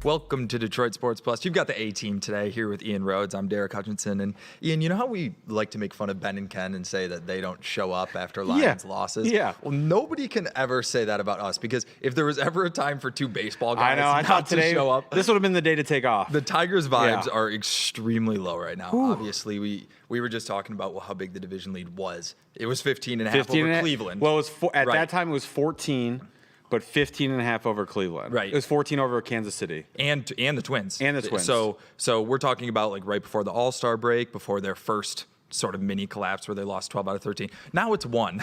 Welcome to Detroit Sports Plus. You've got the A-team today here with Ian Rhodes. I'm Derek Hutchinson. And Ian, you know how we like to make fun of Ben and Ken and say that they don't show up after Lions losses? Yeah. Well, nobody can ever say that about us, because if there was ever a time for two baseball guys not to show up, this would have been the day to take off. The Tigers' vibes are extremely low right now. Obviously, we were just talking about how big the division lead was. It was 15.5 over Cleveland. Well, it was at that time it was 14. But 15.5 over Cleveland. Right. It was 14 over Kansas City. And the Twins. And the Twins. So we're talking about like right before the All-Star break, before their first sort of mini collapse where they lost 12 out of 13. Now it's 1.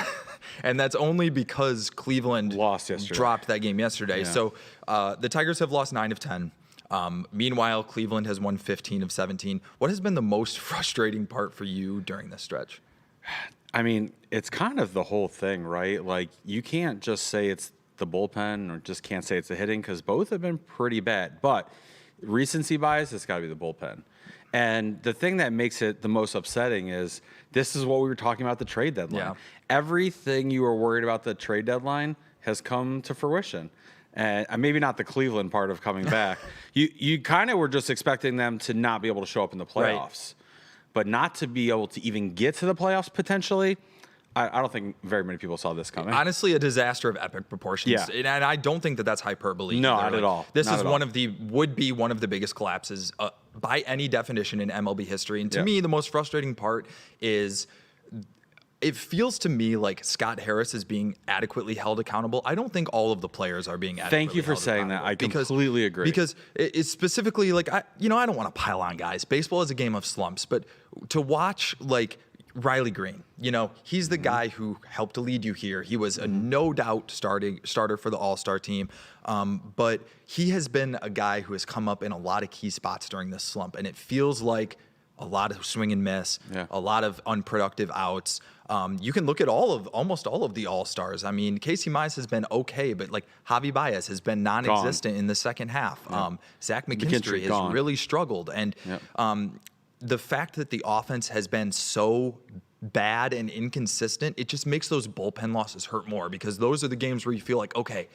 And that's only because Cleveland lost yesterday. Dropped that game yesterday. Yeah. So the Tigers have lost 9 of 10. Meanwhile, Cleveland has won 15 of 17. What has been the most frustrating part for you during this stretch? I mean, it's kind of the whole thing, right? Like, you can't just say it's the bullpen or just can't say it's the hitting, because both have been pretty bad. But recency bias, it's got to be the bullpen. And the thing that makes it the most upsetting is this is what we were talking about the trade deadline. Yeah. Everything you were worried about the trade deadline has come to fruition. And maybe not the Cleveland part of coming back. You kind of were just expecting them to not be able to show up in the playoffs. Right. But not to be able to even get to the playoffs potentially, I don't think very many people saw this coming. Honestly, a disaster of epic proportions. Yeah. And I don't think that that's hyperbole. No, either. not at all. This Not is at all. would be one of the biggest collapses by any definition in MLB history. And to me, the most frustrating part is it feels to me like Scott Harris is being adequately held accountable. I don't think all of the players are being adequately Thank you for held saying that. I completely agree. Because it's specifically like, I don't want to pile on guys. Baseball is a game of slumps. But to watch like Riley Green, he's the guy who helped to lead you here. He was a no doubt starter for the All-Star team. But he has been a guy who has come up in a lot of key spots during this slump. And it feels like a lot of swing and miss, a lot of unproductive outs. You can look at almost all of the All-Stars. I mean, Casey Mize has been okay, but like Javi Baez has been non-existent in the second half. Zach McKinstry has really struggled. And the fact that the offense has been so bad and inconsistent, it just makes those bullpen losses hurt more, because those are the games where you feel like, okay,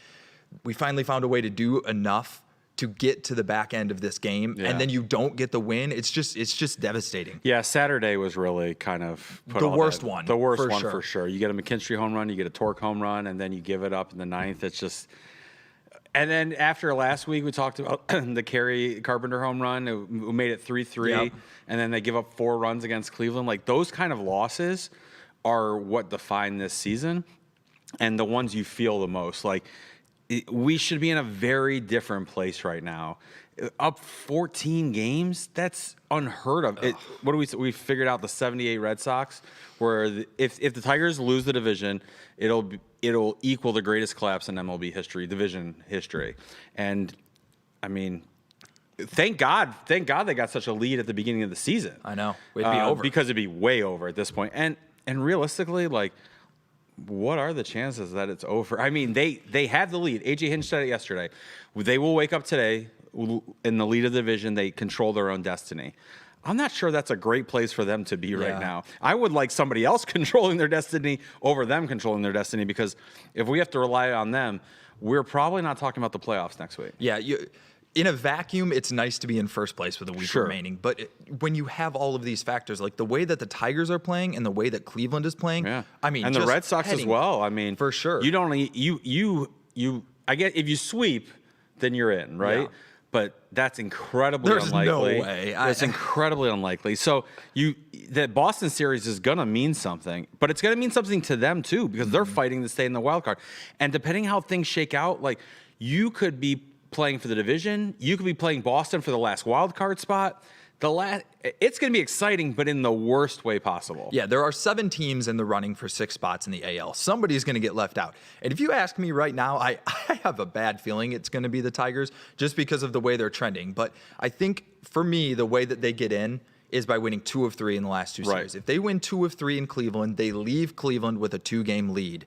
we finally found a way to do enough to get to the back end of this game, and then you don't get the win. It's just devastating. Yeah, Saturday was really kind of the worst one. The worst one for sure. You get a McKinstry home run, you get a Torque home run, and then you give it up in the ninth. It's just. And then after last week, we talked about the Kerry Carpenter home run. It made it 3-3, and then they give up 4 runs against Cleveland. Like, those kind of losses are what define this season, and the ones you feel the most. Like, we should be in a very different place right now. Up 14 games, that's unheard of. What do we figured out? The 78 Red Sox, where if the Tigers lose the division, it'll equal the greatest collapse in MLB history, division history. And I mean, thank God they got such a lead at the beginning of the season. I know. It'd be over. Because it'd be way over at this point. And realistically, like, what are the chances that it's over? I mean, they have the lead. AJ Hinch said it yesterday. They will wake up today in the lead of the division. They control their own destiny. I'm not sure that's a great place for them to be right now. I would like somebody else controlling their destiny over them controlling their destiny, because if we have to rely on them, we're probably not talking about the playoffs next week. Yeah, in a vacuum, it's nice to be in first place with a week remaining. But when you have all of these factors, like the way that the Tigers are playing and the way that Cleveland is playing, I mean, and the Red Sox as well. I mean, for sure. You don't I get, if you sweep, then you're in, right? Yeah. But that's incredibly unlikely. There's no way. It's incredibly unlikely. So the Boston series is going to mean something, but it's going to mean something to them too, because they're fighting to stay in the wild card. And depending how things shake out, like, you could be playing for the division, you could be playing Boston for the last wild card spot. It's going to be exciting, but in the worst way possible. Yeah, there are 7 teams in the running for 6 spots in the AL. Somebody's going to get left out. And if you ask me right now, I have a bad feeling it's going to be the Tigers, just because of the way they're trending. But I think, for me, the way that they get in is by winning 2 of 3 in the last 2 series. If they win 2 of 3 in Cleveland, they leave Cleveland with a 2-game lead.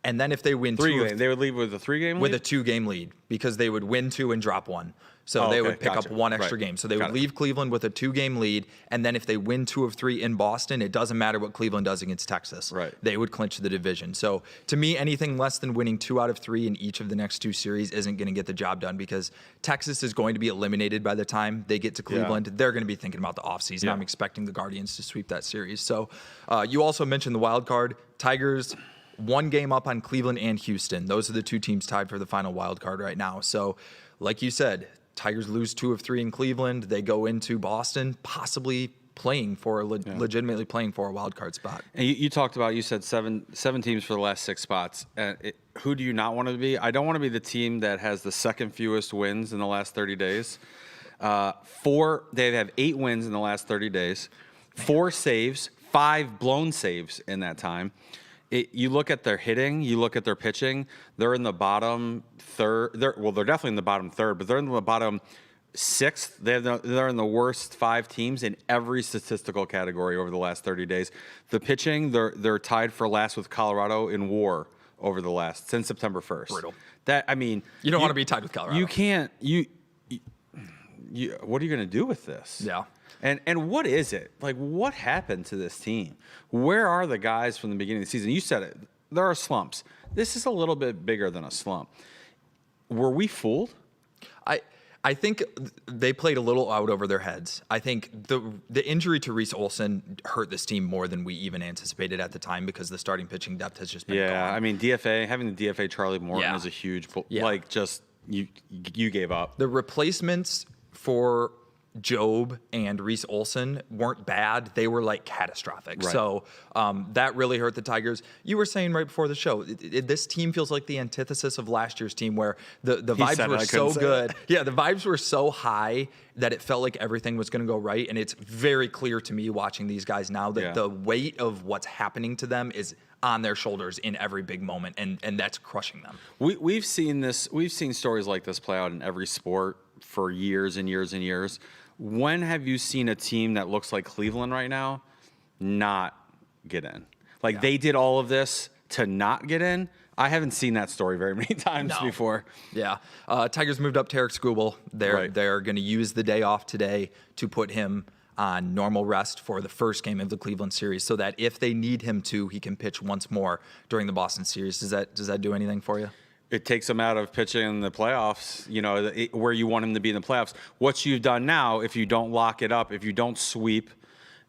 And then if they win they would leave with a 3-game lead? with a 2-game lead, because they would win 2 and drop 1. So they would pick up 1 extra game. So they would leave Cleveland with a 2-game lead. And then if they win 2 of 3 in Boston, it doesn't matter what Cleveland does against Texas. Right. They would clinch the division. So to me, anything less than winning 2 out of 3 in each of the next 2 series isn't going to get the job done, because Texas is going to be eliminated by the time they get to Cleveland. They're going to be thinking about the offseason. I'm expecting the Guardians to sweep that series. So you also mentioned the wild card. Tigers, 1 game up on Cleveland and Houston. Those are the 2 teams tied for the final wild card right now. So like you said, Tigers lose 2 of 3 in Cleveland. They go into Boston, possibly playing for legitimately playing for a wild card spot. And you talked about, you said seven teams for the last 6 spots. Who do you not want to be? I don't want to be the team that has the second fewest wins in the last 30 days. They have 8 wins in the last 30 days, 4 saves, 5 blown saves in that time. You look at their hitting, you look at their pitching, they're in the bottom third. They're definitely in the bottom third, but they're in the bottom 6th. They're in the worst 5 teams in every statistical category over the last 30 days. The pitching, they're tied for last with Colorado in WAR since September 1st. Brutal. You don't want to be tied with Colorado. You can't. What are you going to do with this? Yeah. And what is it? Like, what happened to this team? Where are the guys from the beginning of the season? You said it. There are slumps. This is a little bit bigger than a slump. Were we fooled? I think they played a little out over their heads. I think the injury to Reese Olson hurt this team more than we even anticipated at the time, because the starting pitching depth has just been gone. I mean, having the DFA Charlie Morton is a huge, you gave up. The replacements for Job and Reese Olson weren't bad. They were like catastrophic. Right. So that really hurt the Tigers. You were saying right before the show, this team feels like the antithesis of last year's team, where the vibes were so good. Yeah, the vibes were so high that it felt like everything was going to go right. And it's very clear to me watching these guys now that the weight of what's happening to them is on their shoulders in every big moment, and that's crushing them. We've seen this. We've seen stories like this play out in every sport for years and years and years. When have you seen a team that looks like Cleveland right now not get in? They did all of this to not get in. I haven't seen that story very many times before. Yeah. Tigers moved up Tarek Skubal. They're going to use the day off today to put him on normal rest for the first game of the Cleveland series, so that if they need him to, he can pitch once more during the Boston series. Does that do anything for you? It takes him out of pitching in the playoffs, where you want him to be in the playoffs. What you've done now, if you don't lock it up, if you don't sweep,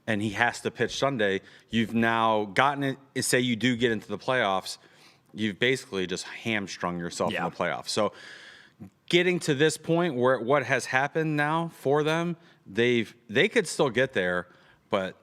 and he has to pitch Sunday, you've now gotten it. Say you do get into the playoffs, you've basically just hamstrung yourself in the playoffs. So getting to this point where what has happened now for them, they could still get there, but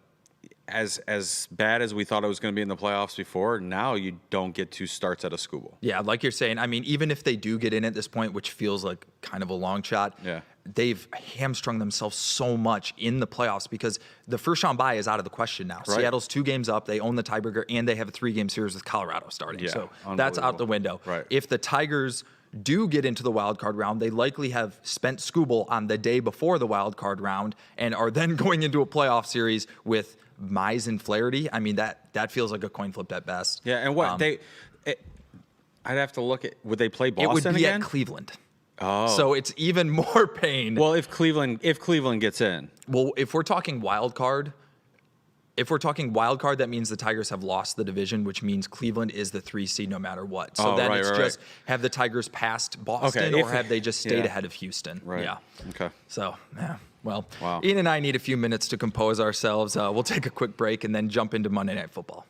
as bad as we thought it was going to be in the playoffs before, now you don't get 2 starts at a Skubal. Yeah, like you're saying, I mean, even if they do get in at this point, which feels like kind of a long shot, they've hamstrung themselves so much in the playoffs, because the first round bye is out of the question now. Right. Seattle's 2 games up, they own the tiebreaker, and they have a 3-game series with Colorado starting. Yeah, so that's out the window. Right. If the Tigers do get into the wild card round, they likely have spent Skubal on the day before the wild card round and are then going into a playoff series with Mize and Flaherty. I mean, that feels like a coin flip at best. Yeah, and what I'd have to look at, would they play Boston again? It would be again? at Cleveland. Oh. So it's even more pain. Well, if Cleveland gets in. Well, if we're talking wild card, that means the Tigers have lost the division, which means Cleveland is the 3 seed no matter what. So have the Tigers passed Boston, or have they just stayed ahead of Houston? Right. Yeah. Okay. So, well, wow. Ian and I need a few minutes to compose ourselves. We'll take a quick break and then jump into Monday Night Football.